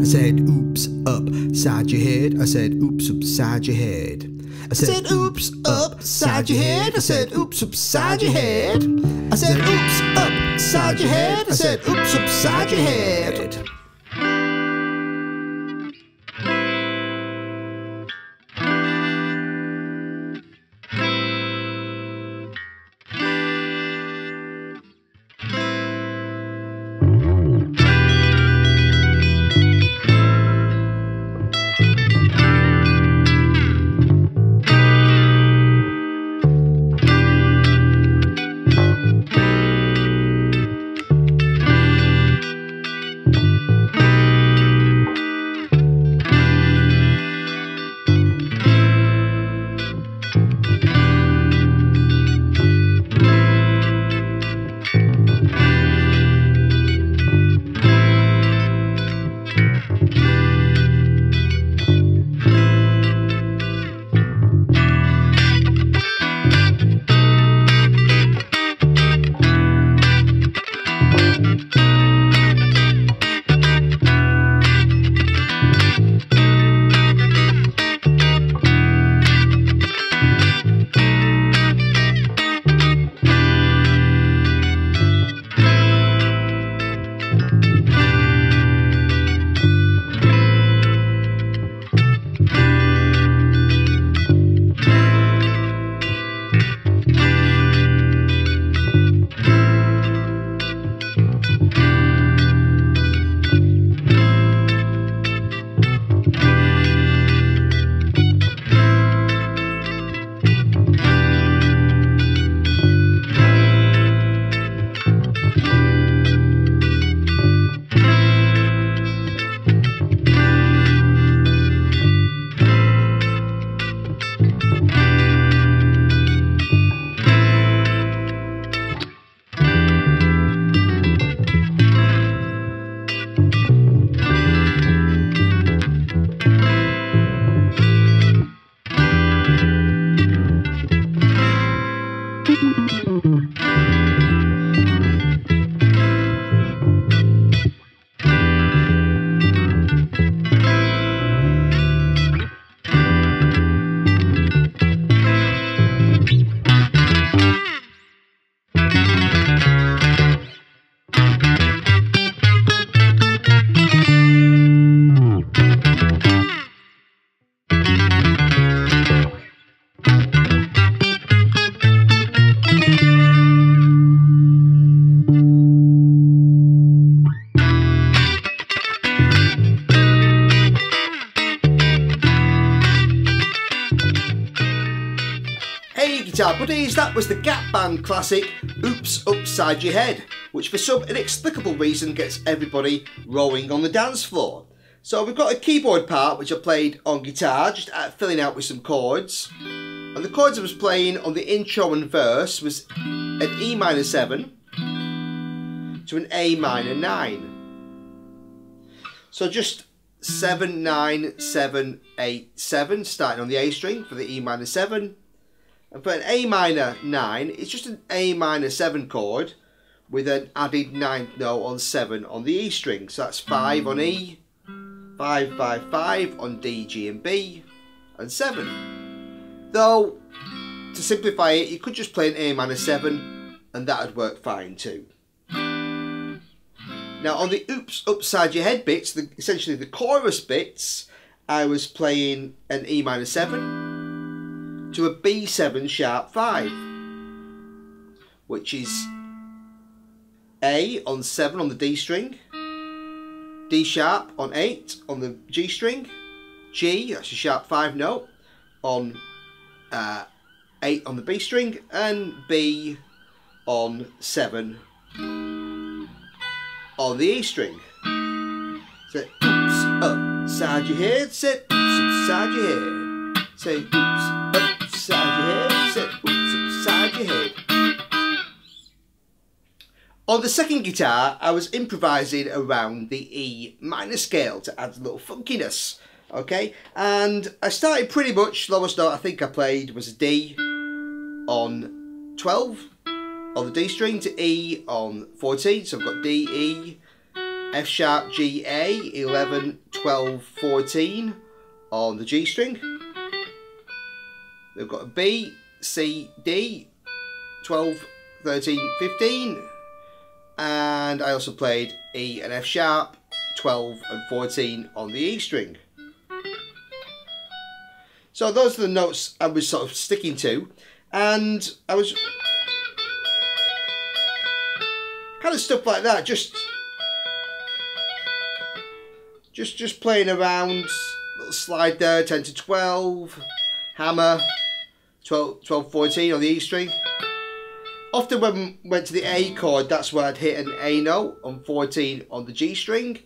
I said, oops, upside your head. I said, oops, upside your head. I said, oops, upside your head. I said, oops, upside your head. I said, oops, upside your head. I said, oops, upside your head. Guitar buddies, that was the Gap Band classic Oops Upside Your Head, which for some inexplicable reason gets everybody rolling on the dance floor. So we've got a keyboard part which I played on guitar, just filling out with some chords. And the chords I was playing on the intro and verse was an E minor 7 to an A minor 9. So just 7, 9, 7, 8, 7, starting on the A string for the E minor 7. And for an A minor 9, it's just an A minor 7 chord with an added 9th note on 7 on the E string. So that's 5 on E, 5, 5, 5 on D, G and B, and 7. Though, to simplify it, you could just play an A minor 7 and that would work fine too. Now on the Oops Upside Your Head bits, essentially the chorus bits, I was playing an E minor 7 to a B7 sharp 5, which is A on 7 on the D string, D sharp on 8 on the G string, G, that's a sharp 5 note, on 8 on the B string, and B on 7 on the E string. So oops upside your head, said oops upside your head, say oops upside your head, said oops upside your head. On the second guitar, I was improvising around the E minor scale to add a little funkiness, okay? And I started pretty much, lowest note I think I played was a D on 12 on the D string to E on 14, so I've got D, E, F sharp, G, A, 11, 12, 14 on the G string. We've got a B, C, D, 12, 13, 15. And I also played E and F sharp, 12 and 14 on the E string. So those are the notes I was sort of sticking to, and I was kind of stuff like that, just playing around, little slide there, 10 to 12, hammer, 12, 14 on the E string. Often when we went to the A chord, that's where I'd hit an A note on 14 on the G string,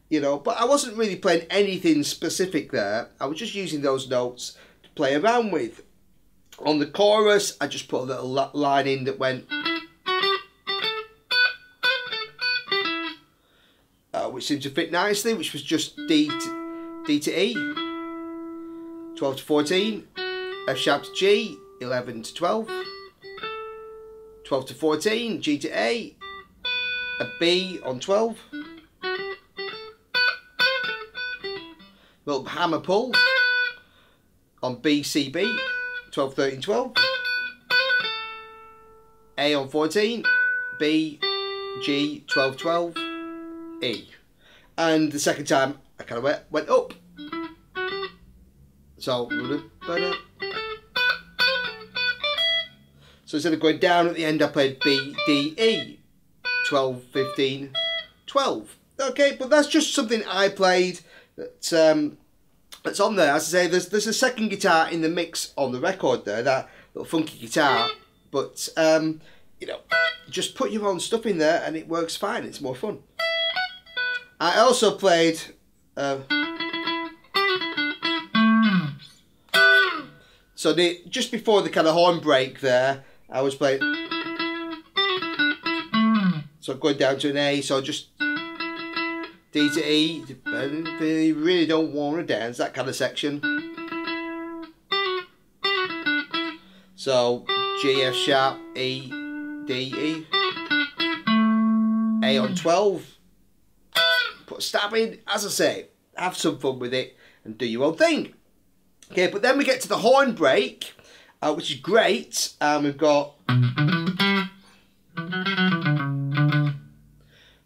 you know, but I wasn't really playing anything specific there. I was just using those notes to play around with. On the chorus, I just put a little line in that went, which seemed to fit nicely, which was just D to E, 12 to 14, F sharp to G, 11 to 12, 12 to 14, G to A, a B on 12, little hammer pull on B, C, B, 12, 13, 12, A on 14, B, G, 12, 12, E. And the second time I kind of went up. So instead of going down at the end, I played B, D, E, 12, 15, 12. Okay, but that's just something I played that's on there. As I say, there's a second guitar in the mix on the record there, that little funky guitar. But you know, just put your own stuff in there and it works fine. It's more fun. I also played so just before the kind of horn break there, I was playing, so going down to an A, so just D to E, you really don't want to dance, that kind of section. So G, F sharp, E, D, E, A on 12. Put a stab in, as I say, have some fun with it and do your own thing. Okay, but then we get to the horn break, which is great. We've got,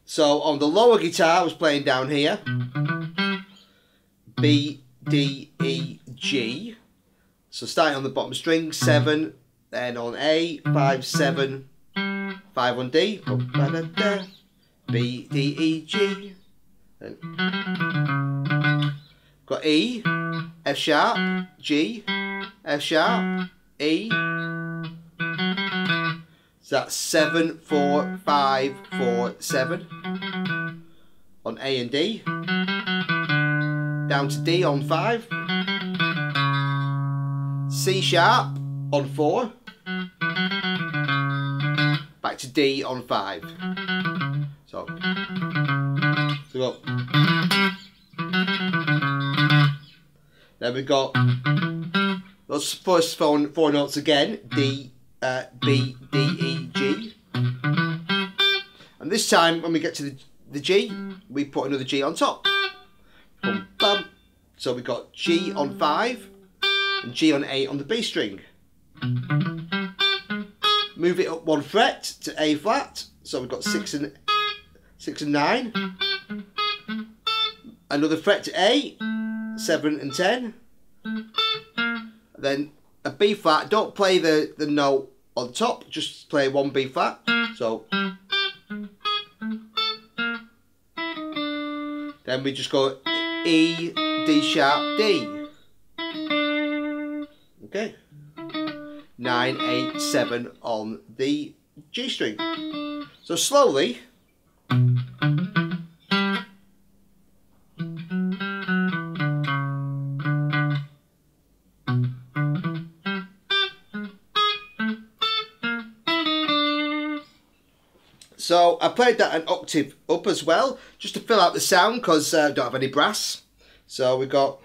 so on the lower guitar I was playing down here, B, D, E, G. So starting on the bottom string, 7, then on A, 5, 7, 5 on D, B, D, E, G. Got E, F sharp, G, F sharp, E. So that's 7, 4, 5, 4, 7 on A and D. Down to D on 5. C sharp on 4. Back to D on 5. So go. Then we've got those first four notes again, D, B, D, E, G. And this time when we get to the G, we put another G on top. Bum, bum. So we've got G on 5 and G on 8 on the B string. Move it up 1 fret to A flat. So we've got 6 and 9. Another fret to A, 7 and 10. Then a B flat. Don't play the note on top, just play 1 B flat. So then we just go E, D sharp, D. Okay. 9, 8, 7 on the G string. So slowly. So I played that an octave up as well, just to fill out the sound, because I don't have any brass. So we got,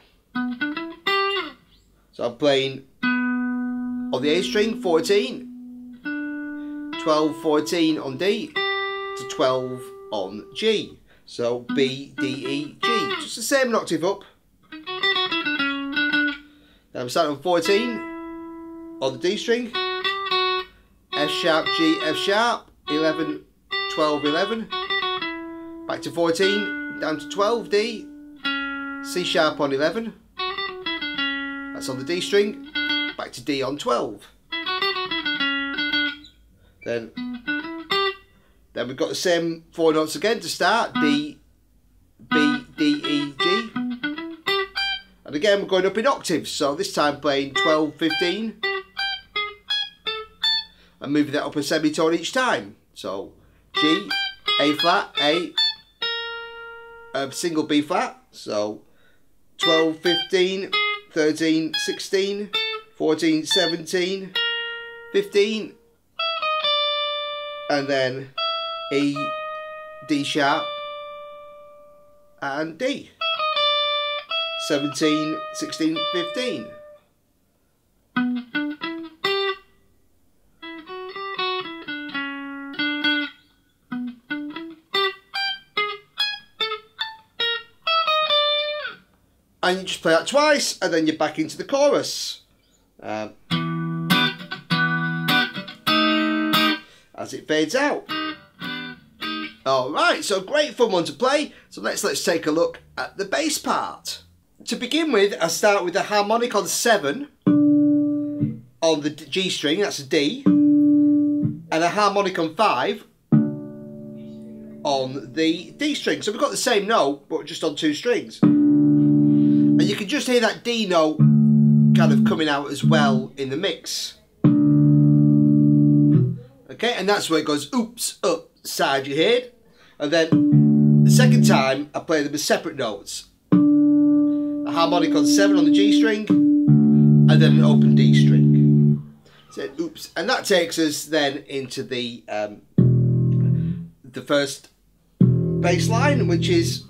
so I'm playing on the A string, 14, 12, 14 on D, to 12 on G. So B, D, E, G. Just the same octave up. Then I'm starting on 14 on the D string. F sharp, G, F sharp. 11, 12, 11. Back to 14, down to 12, D. C sharp on 11. That's on the D string. Back to D on 12. Then we've got the same 4 notes again to start. D, B, D, E, G. And again we're going up in octaves. So this time playing 12, 15. And moving that up a semitone each time. So G, A flat, A, single B flat. So 12, 15, 13, 16, 14, 17, 15. And then E, D sharp, and D. 17, 16, 15. And you just play that twice, and then you're back into the chorus. As it fades out. Alright, so great fun one to play. So let's take a look at the bass part. To begin with, I start with a harmonic on 7 on the G string, that's a D, and a harmonic on 5 on the D string. So we've got the same note, but just on 2 strings. And you can just hear that D note kind of coming out as well in the mix. Okay, and that's where it goes oops, upside your head. And then the second time I play them as separate notes. A harmonic on 7 on the G string, and then an open D string. So oops, and that takes us then into the first bass line, which is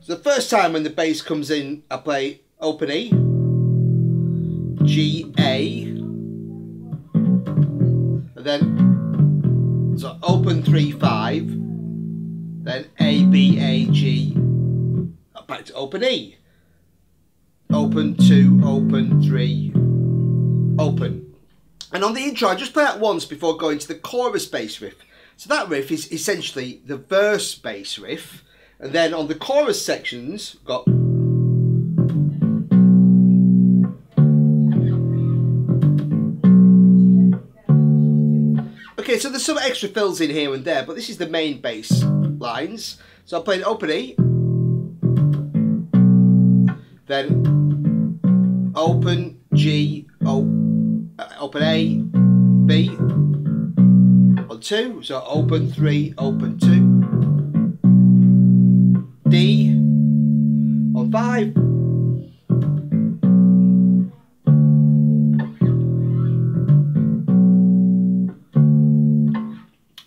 so the first time when the bass comes in, I play open E, G, A, and then so open 3, 5, then A, B, A, G, back to open E, open 2, open 3, open. And on the intro I just play that once before going to the chorus bass riff. So that riff is essentially the verse bass riff, and then on the chorus sections got okay, so there's some extra fills in here and there, but this is the main bass lines. So I'm playing open E, then open G, open A, B on 2, so open 3, open 2, D on 5,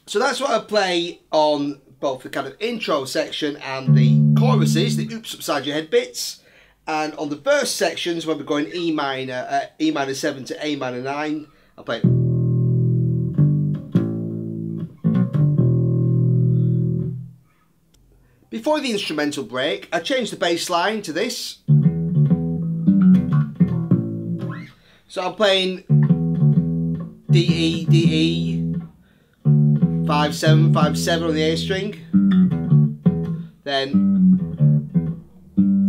so that's what I play on both the kind of intro section and the choruses, the oops upside your head bits. And on the verse sections, when we're going E minor 7 to A minor 9, I play before the instrumental break. I changed the bass line to this. So I'm playing D, E, D, E, 5, 7, 5, 7 on the A string, then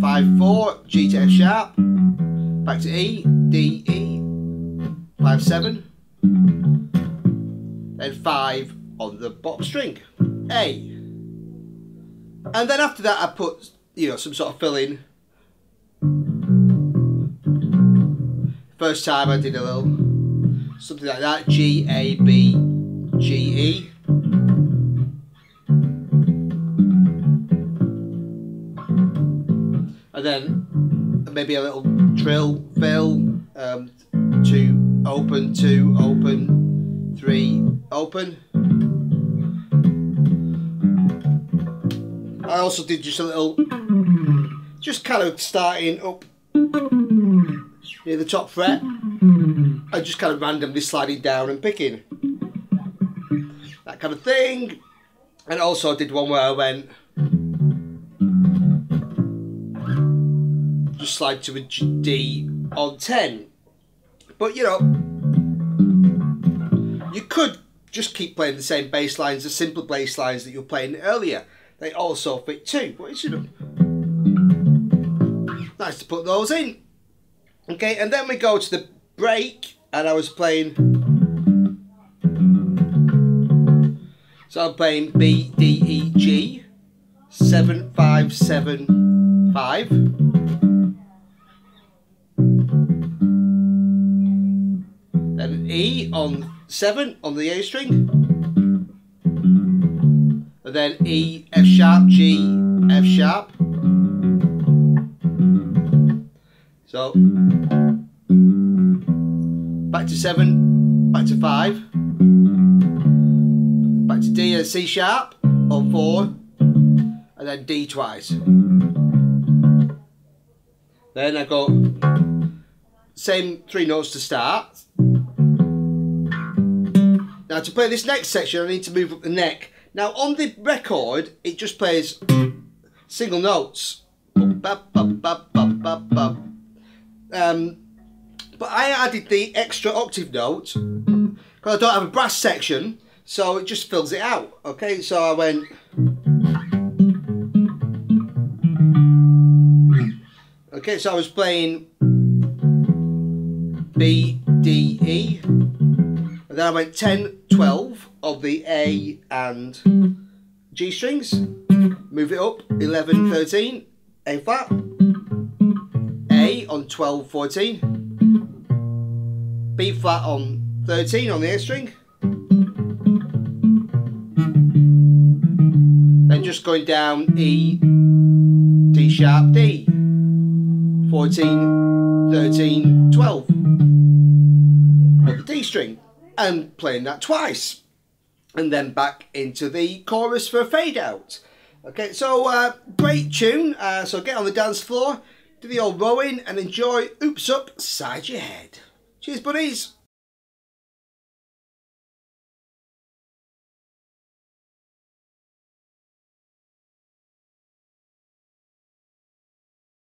5, 4, G to F sharp, back to E, D, E, 5, 7, then 5 on the bottom string, A. And then after that I put, you know, some sort of fill-in. First time I did a little, something like that, G, A, B, G, E. And then maybe a little trill, fill, 2, open, 2, open, 3, open. I also did just a little, just kind of starting up near the top fret and just kind of randomly sliding down and picking. that kind of thing. And also did one where I went, just slide to a D on 10. But you know, you could just keep playing the same bass lines, the simple bass lines that you were playing earlier. They also fit too. But it's, you know, nice to put those in. Okay, and then we go to the break, and I was playing. So I'm playing B, D, E, G, 7, 5, 7, 5. Then E on 7 on the A string. And then E, F sharp, G, F sharp. So back to 7, back to 5. Back to D and C sharp on 4, and then D twice. Then I go same 3 notes to start. Now to play this next section, I need to move up the neck. Now on the record, it just plays single notes. But I added the extra octave note because I don't have a brass section. So it just fills it out, okay? So I went. Okay, so I was playing B, D, E. And then I went 10, 12 of the A and G strings. Move it up, 11, 13, A flat. A on 12, 14. B flat on 13 on the A string. Then just going down E, D sharp, D, 14, 13, 12 on the D string, and playing that twice, and then back into the chorus for a fade out. Okay, so great tune. So get on the dance floor, do the old rowing, and enjoy Oops Upside Your Head. Cheers, buddies.